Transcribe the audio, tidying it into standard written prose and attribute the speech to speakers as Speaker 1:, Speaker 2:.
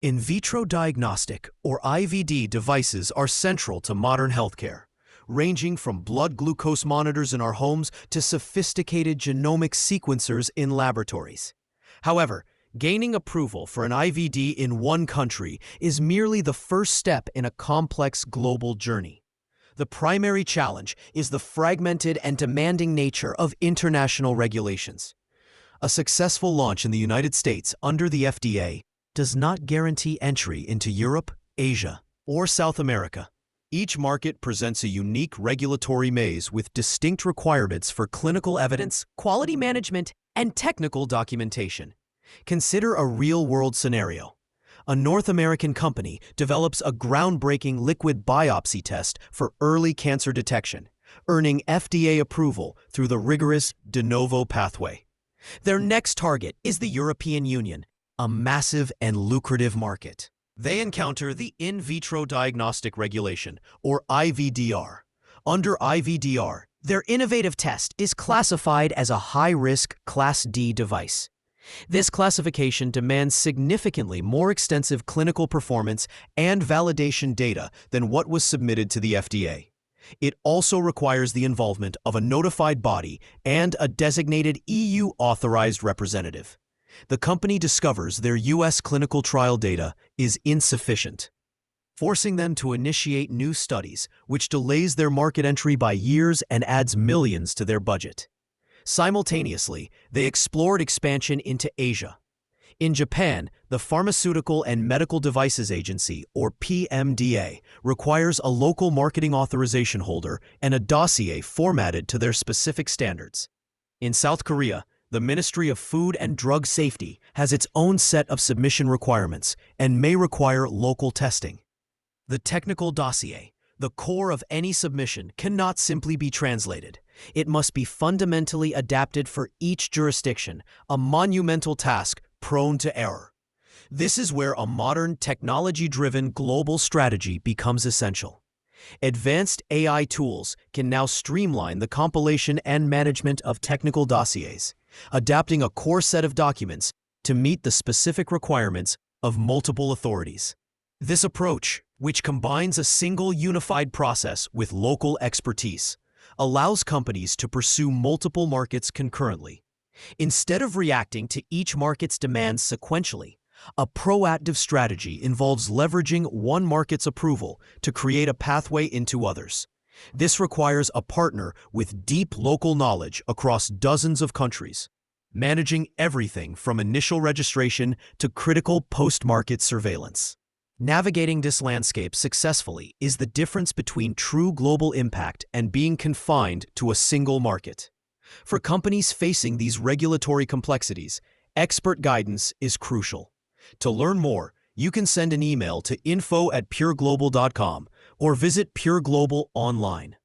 Speaker 1: In vitro diagnostic, or IVD, devices are central to modern healthcare, ranging from blood glucose monitors in our homes to sophisticated genomic sequencers in laboratories. However, gaining approval for an IVD in one country is merely the first step in a complex global journey. The primary challenge is the fragmented and demanding nature of international regulations. A successful launch in the United States under the FDA does not guarantee entry into Europe, Asia, or South America. Each market presents a unique regulatory maze with distinct requirements for clinical evidence, quality management, and technical documentation. Consider a real-world scenario. A North American company develops a groundbreaking liquid biopsy test for early cancer detection, earning FDA approval through the rigorous de novo pathway. Their next target is the European Union, a massive and lucrative market. They encounter the In-Vitro Diagnostic Regulation, or IVDR. Under IVDR, their innovative test is classified as a high-risk Class D device. This classification demands significantly more extensive clinical performance and validation data than what was submitted to the FDA. It also requires the involvement of a notified body and a designated EU-authorized representative. The company discovers their US clinical trial data is insufficient, forcing them to initiate new studies, which delays their market entry by years and adds millions to their budget. Simultaneously, they explored expansion into Asia. In Japan, the Pharmaceutical and Medical Devices Agency, or PMDA, requires a local marketing authorization holder and a dossier formatted to their specific standards. In South Korea, the Ministry of Food and Drug Safety has its own set of submission requirements and may require local testing. The technical dossier, the core of any submission, cannot simply be translated. It must be fundamentally adapted for each jurisdiction, a monumental task prone to error. This is where a modern, technology-driven global strategy becomes essential. Advanced AI tools can now streamline the compilation and management of technical dossiers, adapting a core set of documents to meet the specific requirements of multiple authorities. This approach, which combines a single unified process with local expertise, allows companies to pursue multiple markets concurrently. Instead of reacting to each market's demands sequentially, a proactive strategy involves leveraging one market's approval to create a pathway into others. This requires a partner with deep local knowledge across dozens of countries, managing everything from initial registration to critical post-market surveillance. Navigating this landscape successfully is the difference between true global impact and being confined to a single market. For companies facing these regulatory complexities, expert guidance is crucial. To learn more, you can send an email to info@pureglobal.com or visit Pure Global online.